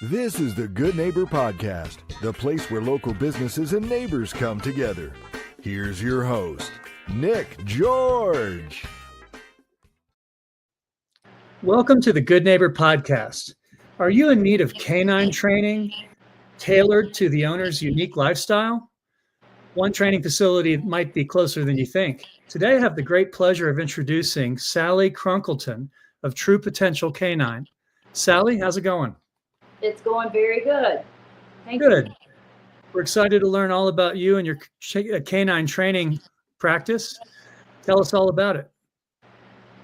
This is the Good Neighbor Podcast, the place where local businesses and neighbors come together. Here's your host, Nick George. Welcome to the Good Neighbor Podcast. Are you in need of canine training tailored to the owner's unique lifestyle? One training facility might be closer than you think. Today, I have the great pleasure of introducing Sally Crunkleton of True Potential Canine. Sally, how's it going? It's going very good. Thank Good. you. We're excited to learn all about you and your canine training practice. Tell us all about it.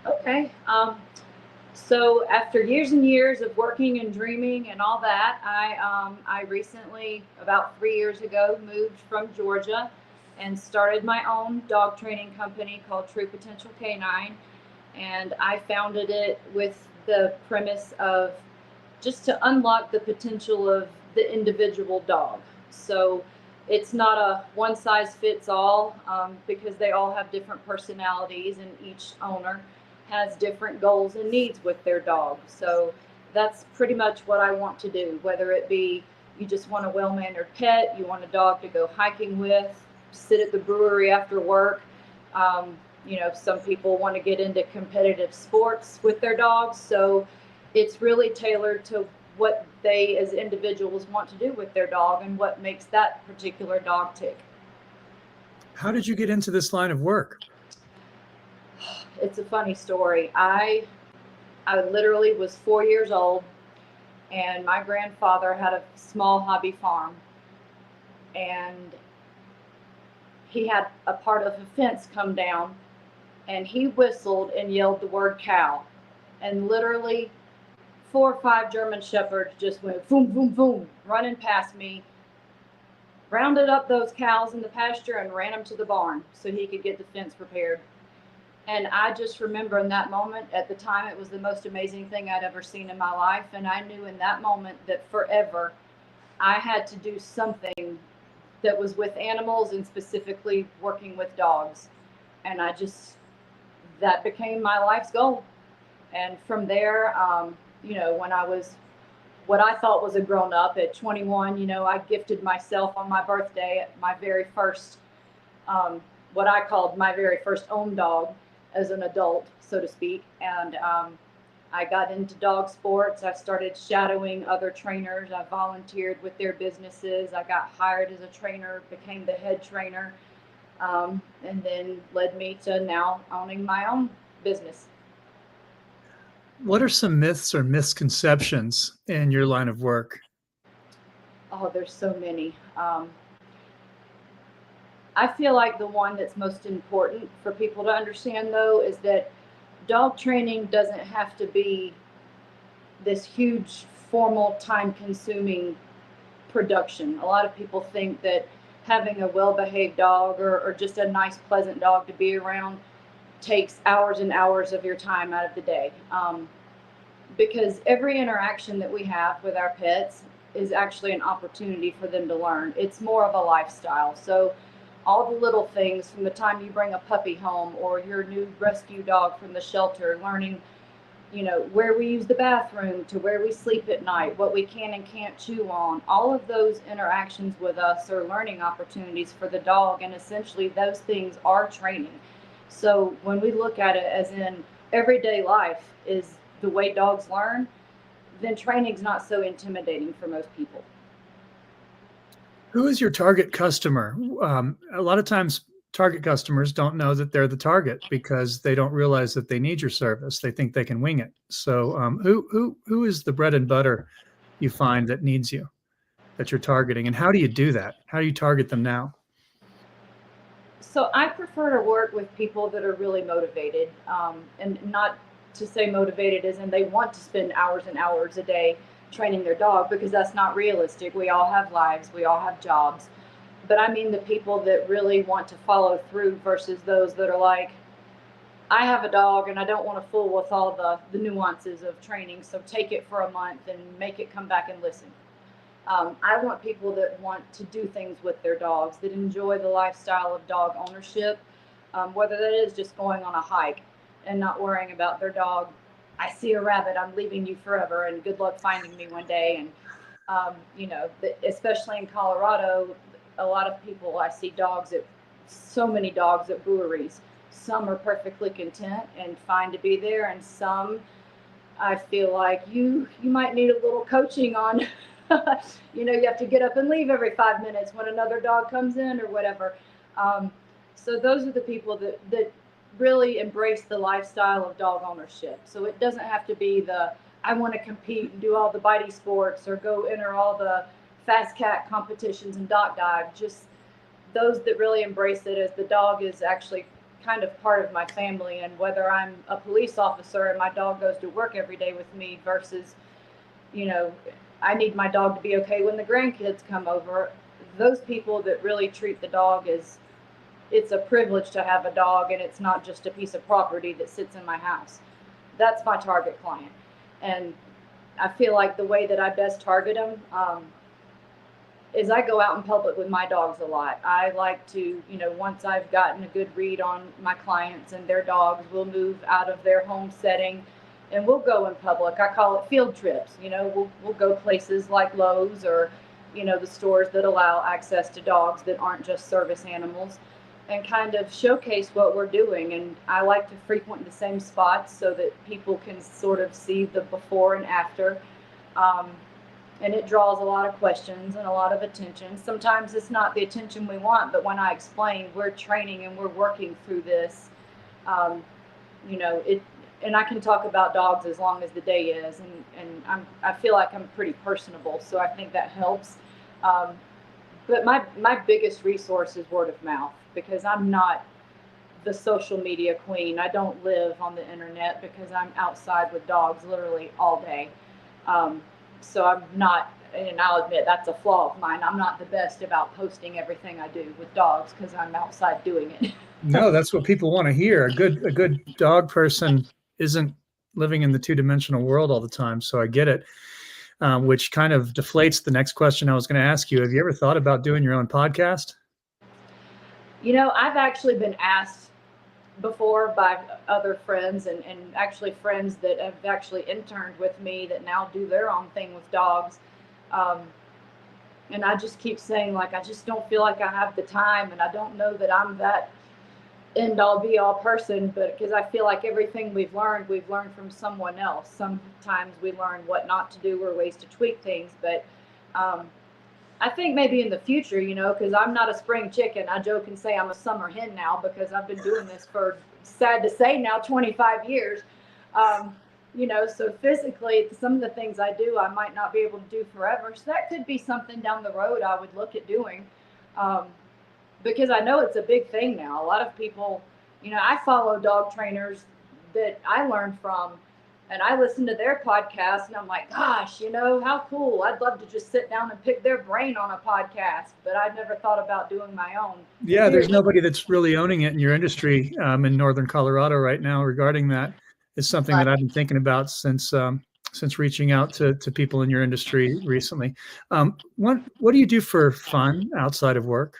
Okay. So after years and years of working and dreaming and all that, I recently, about 3 years ago, moved from Georgia and started my own dog training company called True Potential Canine. And I founded it with the premise of just to unlock the potential of the individual dog. So it's not a one size fits all because they all have different personalities and each owner has different goals and needs with their dog. So that's pretty much what I want to do, whether it be you just want a well-mannered pet, you want a dog to go hiking with, sit at the brewery after work. Some people want to get into competitive sports with their dogs. So it's really tailored to what they as individuals want to do with their dog and what makes that particular dog tick. How did you get into this line of work? It's a funny story. I literally was 4 years old, and my grandfather had a small hobby farm, and he had a part of a fence come down, and he whistled and yelled the word cow, and literally 4 or 5 German shepherds just went boom, boom, boom, running past me, rounded up those cows in the pasture and ran them to the barn so he could get the fence repaired. And I just remember in that moment, at the time, it was the most amazing thing I'd ever seen in my life. And I knew in that moment that forever I had to do something that was with animals and specifically working with dogs. And that became my life's goal. And from there, when I was what I thought was a grown up at 21, I gifted myself on my birthday my very first, what I called my very first own dog as an adult, so to speak. And I got into dog sports. I started shadowing other trainers. I volunteered with their businesses. I got hired as a trainer, became the head trainer, and then led me to now owning my own business. What are some myths or misconceptions in your line of work? Oh, there's so many. I feel like the one that's most important for people to understand, though, is that dog training doesn't have to be this huge, formal, time-consuming production. A lot of people think that having a well-behaved dog or just a nice, pleasant dog to be around takes hours and hours of your time out of the day. Because every interaction that we have with our pets is actually an opportunity for them to learn. It's more of a lifestyle. So all the little things from the time you bring a puppy home or your new rescue dog from the shelter, learning, where we use the bathroom to where we sleep at night, what we can and can't chew on, all of those interactions with us are learning opportunities for the dog. And essentially those things are training. So when we look at it as in everyday life is the way dogs learn, then training's not so intimidating for most people. Who is your target customer? A lot of times target customers don't know that they're the target because they don't realize that they need your service. They think they can wing it. So who is the bread and butter you find that needs you, that you're targeting? And how do you do that? How do you target them now? So I prefer to work with people that are really motivated, and not to say motivated as in they want to spend hours and hours a day training their dog, because that's not realistic. We all have lives, we all have jobs. But I mean the people that really want to follow through versus those that are like, I have a dog and I don't want to fool with all the nuances of training, so take it for a month and make it come back and listen. I want people that want to do things with their dogs, that enjoy the lifestyle of dog ownership, whether that is just going on a hike and not worrying about their dog. I see a rabbit, I'm leaving you forever, and good luck finding me one day. And Especially in Colorado, a lot of people, I see so many dogs at breweries. Some are perfectly content and fine to be there, and some I feel like you might need a little coaching on, you have to get up and leave every 5 minutes when another dog comes in or whatever. So those are the people that really embrace the lifestyle of dog ownership. So it doesn't have to be I want to compete and do all the bitey sports or go enter all the fast cat competitions and dock dive. Just those that really embrace it as the dog is actually kind of part of my family, and whether I'm a police officer and my dog goes to work every day with me versus, I need my dog to be okay when the grandkids come over. Those people that really treat the dog as it's a privilege to have a dog and it's not just a piece of property that sits in my house. That's my target client. And I feel like the way that I best target them is I go out in public with my dogs a lot. I like to, once I've gotten a good read on my clients and their dogs, we'll move out of their home setting and we'll go in public. I call it field trips. We'll go places like Lowe's or, the stores that allow access to dogs that aren't just service animals, and kind of showcase what we're doing. And I like to frequent the same spots so that people can sort of see the before and after. And it draws a lot of questions and a lot of attention. Sometimes it's not the attention we want, but when I explain we're training and we're working through this, and I can talk about dogs as long as the day is, and I feel like I'm pretty personable, so I think that helps. But my biggest resource is word of mouth, because I'm not the social media queen. I don't live on the internet because I'm outside with dogs literally all day. So I'm not, and I'll admit that's a flaw of mine, I'm not the best about posting everything I do with dogs because I'm outside doing it. No, that's what people want to hear. A good dog person isn't living in the two-dimensional world all the time, so I get it. Which kind of deflates the next question I was going to ask you. Have you ever thought about doing your own podcast? I've actually been asked before by other friends and actually friends that have actually interned with me that now do their own thing with dogs. And I just keep saying, I just don't feel like I have the time, and I don't know that I'm that end all be all person, but because I feel like everything we've learned from someone else. Sometimes we learn what not to do or ways to tweak things, but I think maybe in the future, because I'm not a spring chicken. I joke and say I'm a summer hen now because I've been doing this for, sad to say now, 25 years. So physically, some of the things I do, I might not be able to do forever. So that could be something down the road I would look at doing. Because I know it's a big thing now. A lot of people, I follow dog trainers that I learned from, and I listen to their podcast, and I'm like, gosh, how cool. I'd love to just sit down and pick their brain on a podcast, but I've never thought about doing my own. Yeah, there's nobody that's really owning it in your industry in Northern Colorado right now regarding that. It's something that I've been thinking about since reaching out to people in your industry recently. What do you do for fun outside of work?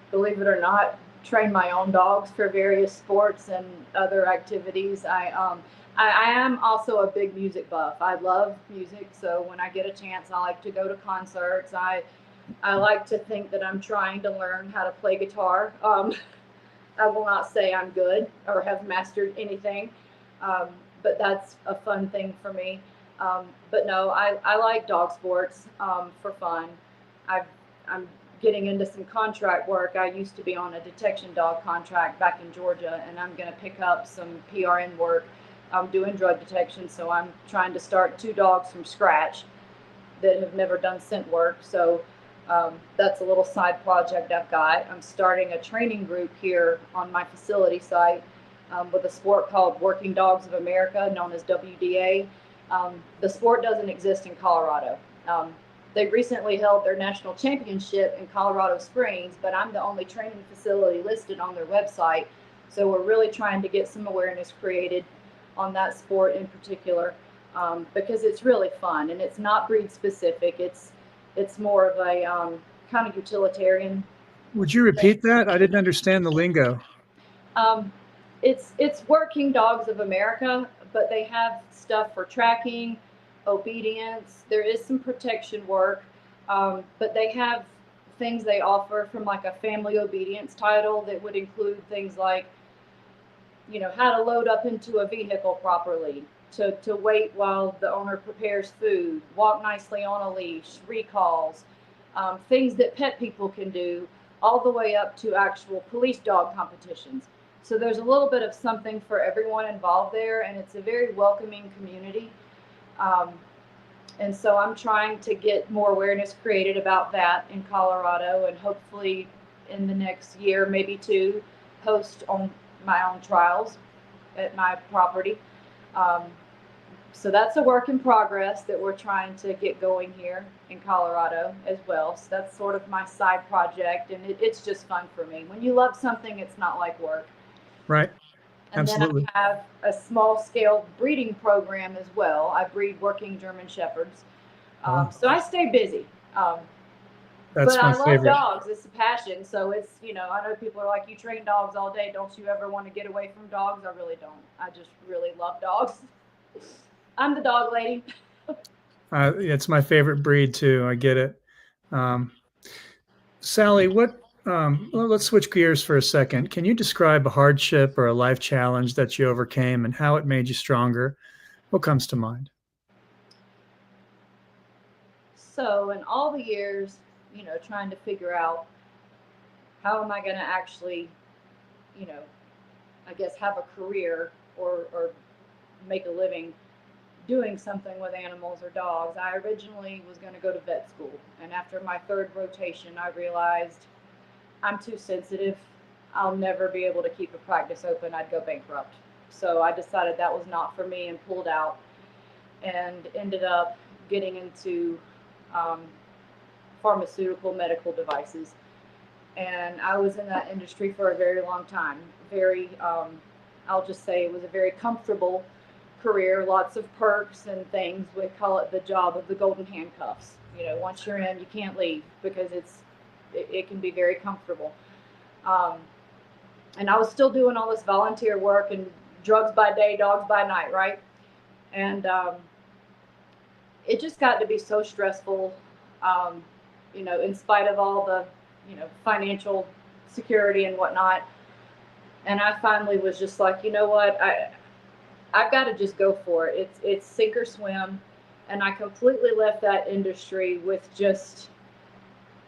Believe it or not, train my own dogs for various sports and other activities. I am also a big music buff. I love music, so when I get a chance, I like to go to concerts. I like to think that I'm trying to learn how to play guitar. I will not say I'm good or have mastered anything, but that's a fun thing for me. But no, I like dog sports for fun. I'm getting into some contract work. I used to be on a detection dog contract back in Georgia, and I'm going to pick up some PRN work. I'm doing drug detection, so I'm trying to start 2 dogs from scratch that have never done scent work. So that's a little side project I've got. I'm starting a training group here on my facility site with a sport called Working Dogs of America, known as WDA. The sport doesn't exist in Colorado. They recently held their national championship in Colorado Springs, but I'm the only training facility listed on their website. So we're really trying to get some awareness created on that sport in particular, because it's really fun and it's not breed specific. It's more of a kind of utilitarian. Would you repeat that? I didn't understand the lingo. It's Working Dogs of America, but they have stuff for tracking, obedience. There is some protection work, but they have things they offer from like a family obedience title that would include things like, how to load up into a vehicle properly, to wait while the owner prepares food, walk nicely on a leash, recalls, things that pet people can do, all the way up to actual police dog competitions. So there's a little bit of something for everyone involved there, and it's a very welcoming community. And so I'm trying to get more awareness created about that in Colorado, and hopefully in the next year, maybe two, host on my own trials at my property. So that's a work in progress that we're trying to get going here in Colorado as well. So that's sort of my side project, and it's just fun for me. When you love something, it's not like work. Right. And Absolutely. then I have a small scale breeding program as well. I breed working German Shepherds. So I stay busy. That's but my I love favorite. dogs. It's a passion. So it's, I know people are like, you train dogs all day. Don't you ever want to get away from dogs? I really don't. I just really love dogs. I'm the dog lady. It's my favorite breed too. I get it. Sally, let's switch gears for a second. Can you describe a hardship or a life challenge that you overcame and how it made you stronger? What comes to mind? So in all the years, trying to figure out how am I going to actually, I guess have a career or make a living doing something with animals or dogs. I originally was going to go to vet school. And after my third rotation, I realized I'm too sensitive. I'll never be able to keep a practice open. I'd go bankrupt. So I decided that was not for me and pulled out, and ended up getting into pharmaceutical medical devices. And I was in that industry for a very long time. I'll just say it was a very comfortable career, lots of perks and things. We call it the job of the golden handcuffs. Once you're in, you can't leave because it can be very comfortable. And I was still doing all this volunteer work and drugs by day, dogs by night, right? And it just got to be so stressful, in spite of all the, financial security and whatnot. And I finally was just like, you know what, I've got to just go for it. It's sink or swim. And I completely left that industry with just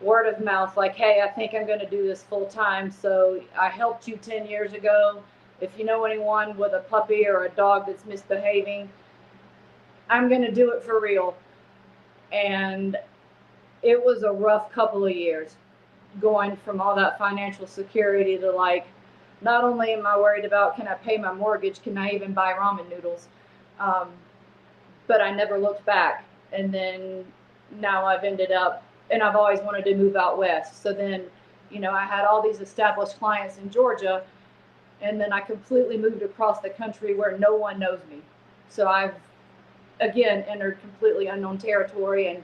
word of mouth, like, hey, I think I'm going to do this full time. So I helped you 10 years ago. If you know anyone with a puppy or a dog that's misbehaving, I'm going to do it for real. And it was a rough couple of years going from all that financial security to like, not only am I worried about, can I pay my mortgage? Can I even buy ramen noodles? But I never looked back. And then now I've ended up, and I've always wanted to move out west. So then, I had all these established clients in Georgia, and then I completely moved across the country where no one knows me. So I've, again, entered completely unknown territory. And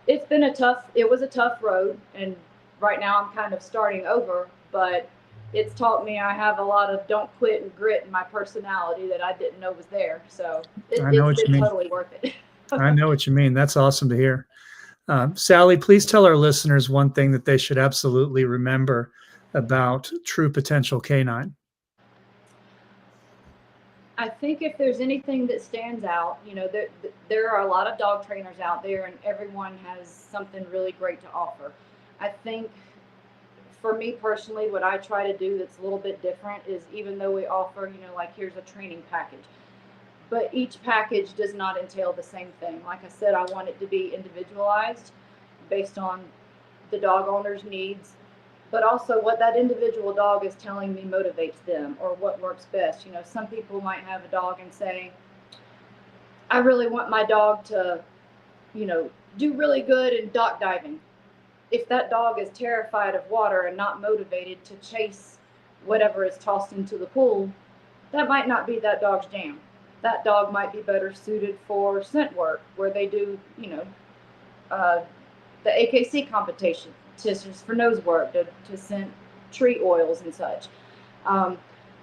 it was a tough road. And right now I'm kind of starting over, but it's taught me I have a lot of don't quit and grit in my personality that I didn't know was there. So it's been totally worth it. I know what you mean. That's awesome to hear. Sally, please tell our listeners one thing that they should absolutely remember about True Potential Canine. I think if there's anything that stands out, there are a lot of dog trainers out there, and everyone has something really great to offer. I think for me personally, what I try to do that's a little bit different is, even though we offer, like here's a training package, but each package does not entail the same thing. Like I said, I want it to be individualized based on the dog owner's needs, but also what that individual dog is telling me motivates them or what works best. Some people might have a dog and say, I really want my dog to, do really good in dock diving. If that dog is terrified of water and not motivated to chase whatever is tossed into the pool, that might not be that dog's jam. That dog might be better suited for scent work, where they do, the AKC competition for nose work to scent tree oils and such.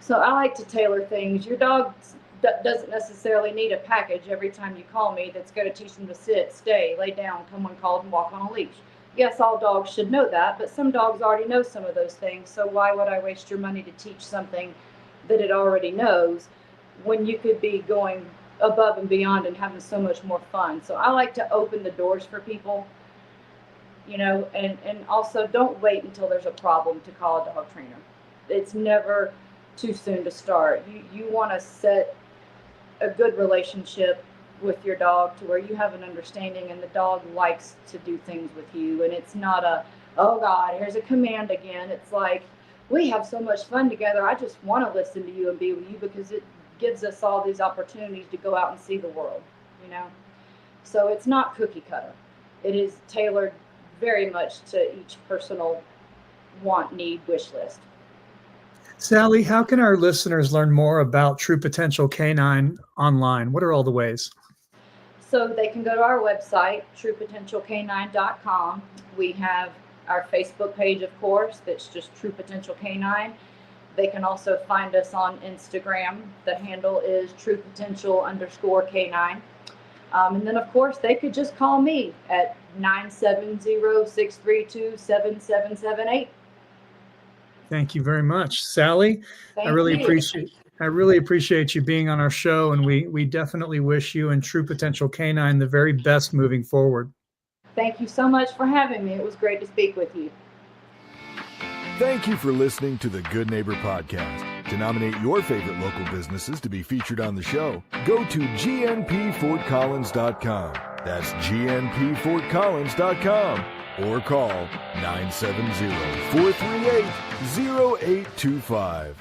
So I like to tailor things. Your dog's doesn't necessarily need a package every time you call me that's going to teach them to sit, stay, lay down, come when called, and walk on a leash. Yes, all dogs should know that, but some dogs already know some of those things. So why would I waste your money to teach something that it already knows when you could be going above and beyond and having so much more fun? So I like to open the doors for people, and also don't wait until there's a problem to call a dog trainer. It's never too soon to start. You want to set a good relationship with your dog to where you have an understanding and the dog likes to do things with you, and it's not oh God, here's a command again. It's like, we have so much fun together, I just want to listen to you and be with you, because it gives us all these opportunities to go out and see the world. So it's not cookie cutter. It is tailored very much to each personal want, need, wish list. Sally, how can our listeners learn more about True Potential Canine online? What are all the ways? So they can go to our website, truepotentialcanine.com. We have our Facebook page, of course, that's just True Potential Canine. They can also find us on Instagram. The handle is truepotential_canine. And then, of course, they could just call me at 970-632-7778. Thank you very much, Sally. Thank I really you. appreciate you being on our show, and we definitely wish you and True Potential Canine the very best moving forward. Thank you so much for having me. It was great to speak with you. Thank you for listening to the Good Neighbor Podcast. To nominate your favorite local businesses to be featured on the show, go to gnpfortcollins.com. That's gnpfortcollins.com. Or call 970-438-0825.